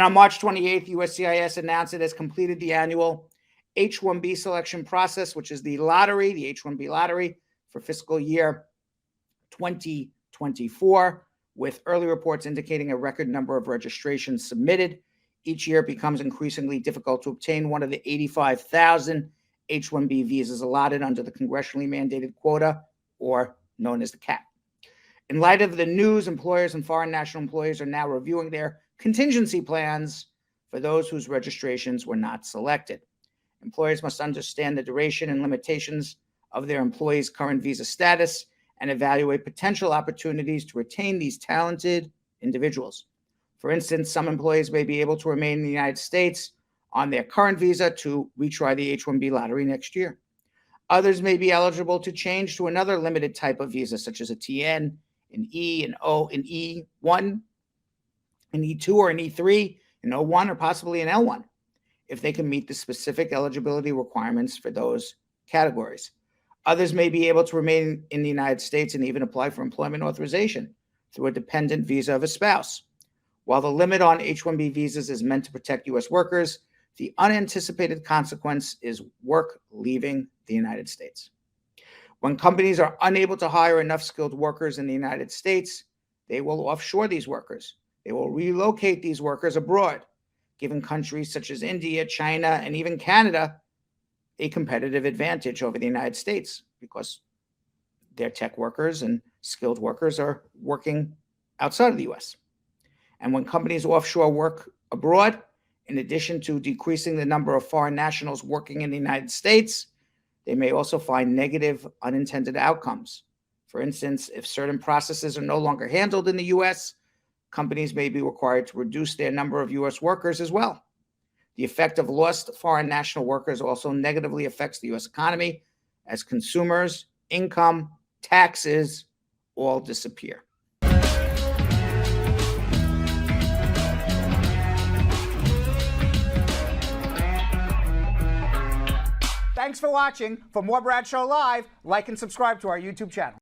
on March 28th, USCIS announced it has completed the annual H-1B selection process, which is the lottery, the H-1B lottery for fiscal year 2024, with early reports indicating a record number of registrations submitted. Each year it becomes increasingly difficult to obtain one of the 85,000 H-1B visas allotted under the congressionally mandated quota, or known as the cap. In light of the news, employers and foreign national employees are now reviewing their contingency plans for those whose registrations were not selected. Employers must understand the duration and limitations of their employees' current visa status and evaluate potential opportunities to retain these talented individuals. For instance, some employees may be able to remain in the United States on their current visa to retry the H-1B lottery next year. Others may be eligible to change to another limited type of visa, such as a TN, an E, an O, an E1, an E2, or an E3, an O1, or possibly an L1, if they can meet the specific eligibility requirements for those categories. Others may be able to remain in the United States and even apply for employment authorization through a dependent visa of a spouse. While the limit on H-1B visas is meant to protect U.S. workers, the unanticipated consequence is work leaving the United States. When companies are unable to hire enough skilled workers in the United States, they will offshore these workers. They will relocate these workers abroad, giving countries such as India, China, and even Canada a competitive advantage over the United States because their tech workers and skilled workers are working outside of the U.S. And when companies offshore work abroad, in addition to decreasing the number of foreign nationals working in the United States, they may also find negative unintended outcomes. For instance, if certain processes are no longer handled in the U.S., companies may be required to reduce their number of U.S. workers as well. The effect of lost foreign national workers also negatively affects the U.S. economy as consumers, income, taxes all disappear. Thanks for watching. For more Brad Show Live, like and subscribe to our YouTube channel.